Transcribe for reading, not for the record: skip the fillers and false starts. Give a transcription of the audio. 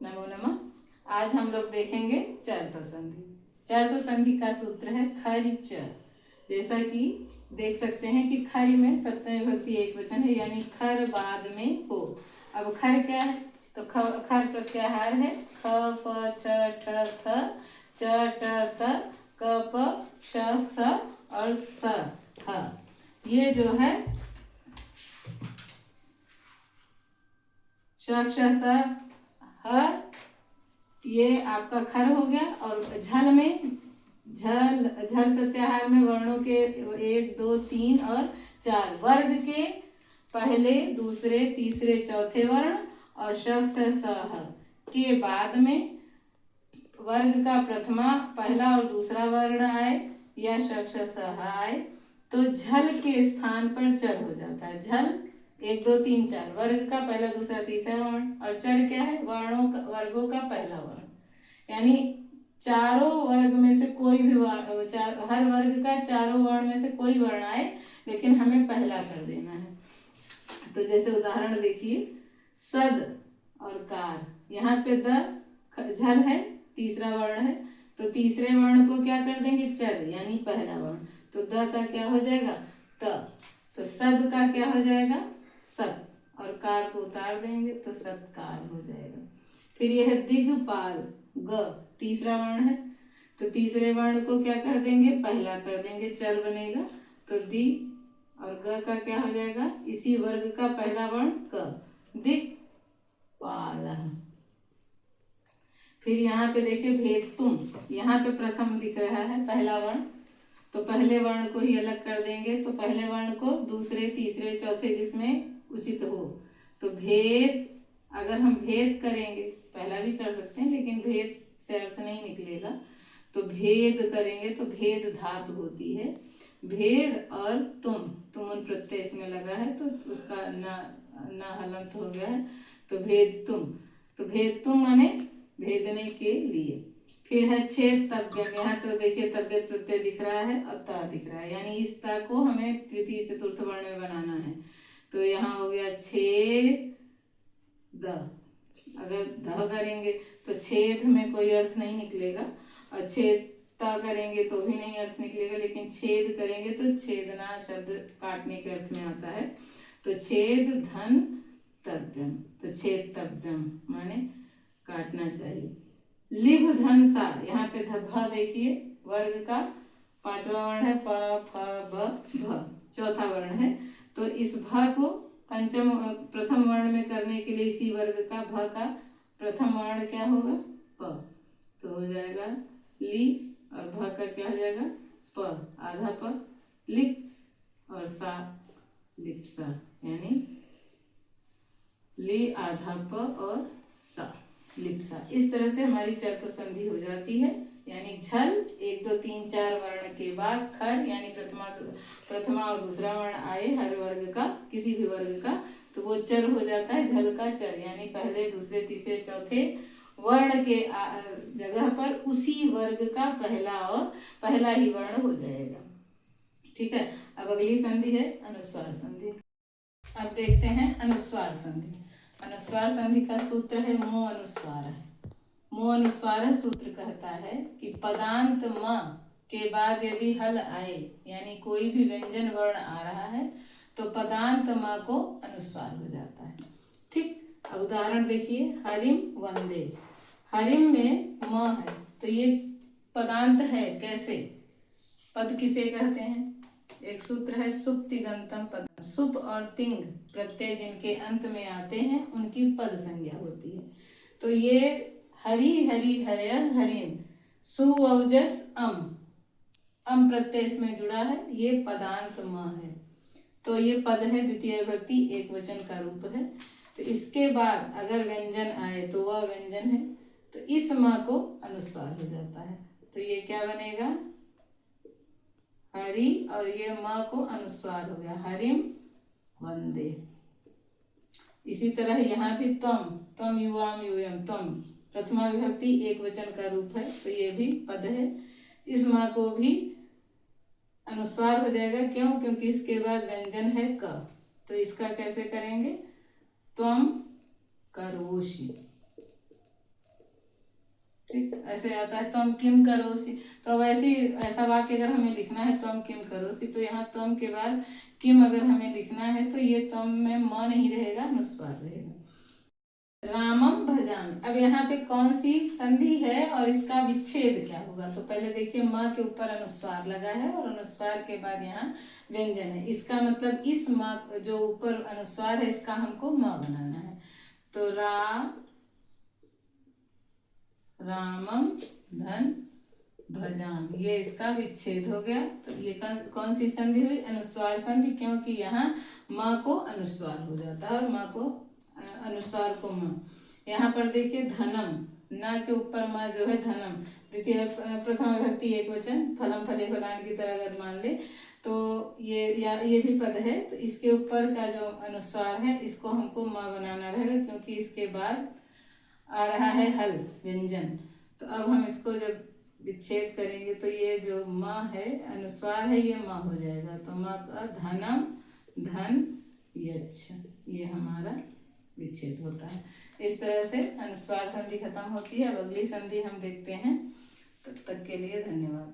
नमो नमः। आज हम लोग देखेंगे चर्तो संधि। चर्तो संधि का सूत्र है खरि च। जैसा कि देख सकते हैं कि खरि में सप्तमी विभक्ति एक वचन है, यानी खर बाद में हो। अब खर क्या है? तो खर प्रत्याहार है। ख फ छ ठ थ च ट त क प श स और स ह। ये जो है श क्ष स ह, ये आपका खर हो गया। और झल में झल प्रत्याहार में वर्णों के 1 2 3 और 4 वर्ग के पहले दूसरे तीसरे चौथे वर्ण और श स ह के बाद में वर्ग का प्रथमा पहला और दूसरा वर्ण आए या श स ह आए तो झल के स्थान पर चर हो जाता है। झल 1 2 3 4 वर्ग का पहला दूसरा तीसरा वर्ण, और चर क्या है? वर्गों का पहला वर्ण, यानी चारों वर्ग में से कोई भी हर वर्ग का चारों वर्ण में से कोई वर्ण आए, लेकिन हमें पहला कर देना है। तो जैसे उदाहरण देखिए, सद और कार, यहाँ पे द झल है, तीसरा वर्ण है, तो तीसरे वर्ण को क्या कर देंगे? चर, यानी पहला वर्ण। तो द का क्या हो जाएगा? त। तो सद का क्या हो जाएगा? सत, और कार को उतार देंगे तो सत्कार हो जाएगा। फिर यह है दिग्पाल, ग तीसरा वर्ण है, तो तीसरे वर्ण को क्या कर देंगे? पहला कर देंगे, चर बनेगा। तो दि और ग का क्या हो जाएगा? इसी वर्ग का पहला वर्ण क, दिक्पाल। फिर यहाँ पे देखिए भेद तुम, यहाँ पे प्रथम दिख रहा है पहला वर्ण, तो पहले वर्ण को ही अलग कर देंगे। तो पहले वर्ण को दूसरे तीसरे चौथे जिसमें उचित हो, तो भेद, अगर हम भेद करेंगे, पहला भी कर सकते हैं लेकिन भेद से अर्थ नहीं निकलेगा, तो भेद करेंगे तो भेद धातु होती है। भेद और तुम प्रत्यय इसमें लगा है तो उसका ना हलंत हो गया है, तो भेद तुम। तो भेद तुम माने भेदने के लिए। फिर है छेद तव्यम, यहाँ तो देखिए तव्यत प्रत्यय दिख रहा है और त दिख रहा है, यानी इस त को हमें तृतीय चतुर्थ वर्ण में बनाना है। तो यहाँ हो गया छेद द। अगर ध करेंगे तो छेद में कोई अर्थ नहीं निकलेगा, और छेद त करेंगे तो भी नहीं अर्थ निकलेगा, लेकिन छेद करेंगे तो छेदना शब्द काटने के अर्थ में आता है। तो छेद धन तव्यम, तो छेद तव्यम माने काटना चाहिए। लिभ धन सा, यहाँ पे भ देखिए वर्ग का पांचवा वर्ण है, प फ ब भ चौथा वर्ण है, तो इस भ को प्रथम वर्ण में करने के लिए इसी वर्ग का भ का प्रथम वर्ण क्या होगा? प। तो हो जाएगा ली, और भ का क्या हो जाएगा? प, आधा प, लिप और सा लिप्सा, यानी ली आधा प और सा लिप्सा। इस तरह से हमारी चर्तो संधि हो जाती है, यानी झल 1 2 3 4 वर्ण के बाद खर, यानी प्रथमा और दूसरा वर्ण आए हर वर्ग का, किसी भी वर्ग का, तो वो चर हो जाता है। झल का चर, यानी पहले दूसरे तीसरे चौथे वर्ण के जगह पर उसी वर्ग का पहला ही वर्ण हो जाएगा। ठीक है। अब अगली संधि है अनुस्वार संधि। अब देखते हैं अनुस्वार संधि। अनुस्वार संधि का सूत्र है मो अनुस्वार। मो अनुस्वार सूत्र कहता है कि पदांत म के बाद यदि हल आए, यानी कोई भी व्यंजन वर्ण आ रहा है, तो पदांत म को अनुस्वार हो जाता है। ठीक। अब उदाहरण देखिए, हरिम वंदे। हरिम में म है, तो ये पदांत है। कैसे? पद किसे कहते हैं? एक सूत्र है सुप्तिगंतम पद। सुप और तिंग प्रत्यय जिनके अंत में आते हैं उनकी पद संज्ञा होती है। तो ये हरि हरि हरय हरिम, सुऔजस अम प्रत्यय इसमें जुड़ा है, ये पदांत म है। तो ये पद है, द्वितीय विभक्ति एक वचन का रूप है। तो इसके बाद अगर व्यंजन आए तो वह व्यंजन है, तो इस म को अनुस्वार हो जाता है। तो ये क्या बनेगा? हरि, और ये म को अनुस्वार हो गया, हरिम वंदे। इसी तरह यहाँ भी त्वम युवाम यूयम, त्वम प्रथमा विभक्ति एक वचन का रूप है, तो ये भी पद है। इस म को भी अनुस्वार हो जाएगा। क्यों? क्योंकि इसके बाद व्यंजन है क। तो इसका कैसे करेंगे? त्वम करोषि, ठीक, ऐसे आता है त्वम किम करोसि। तो अब ऐसी ऐसा वाक्य अगर हमें लिखना है त्वम किम करोसि, तो यहाँ त्वम के बाद किम अगर हमें लिखना है तो ये त्वम में म नहीं रहेगा, अनुस्वार रहेगा। रामम भजामि, अब यहाँ पे कौन सी संधि है और इसका विच्छेद क्या होगा? तो पहले देखिए म के ऊपर अनुस्वार लगा है और अनुस्वार के बाद यहाँ व्यंजन है, इसका मतलब इस म जो ऊपर अनुस्वार है इसका हमको म बनाना है। तो रामम धन भजाम, ये इसका विच्छेद हो गया। तो ये कौन सी संधि हुई? अनुस्वार संधि, क्योंकि यहाँ म को अनुस्वार हो जाता है और म को अनुस्वार को म। यहाँ पर देखिए धनम, न के ऊपर म जो है धनम, द्वितीय प्रथम विभक्ति एक वचन, फलम फले फलान की तरह अगर मान ले तो ये भी पद है, तो इसके ऊपर का जो अनुस्वार है इसको हमको म बनाना रहेगा, क्योंकि इसके बाद आ रहा है हल व्यंजन। तो अब हम इसको जब विच्छेद करेंगे तो ये जो म है अनुस्वार है ये म हो जाएगा। तो म का धनम धन यच्छ, ये हमारा विच्छेद होता है। इस तरह से अनुस्वार संधि खत्म होती है। अब अगली संधि हम देखते हैं। तब तक के लिए धन्यवाद।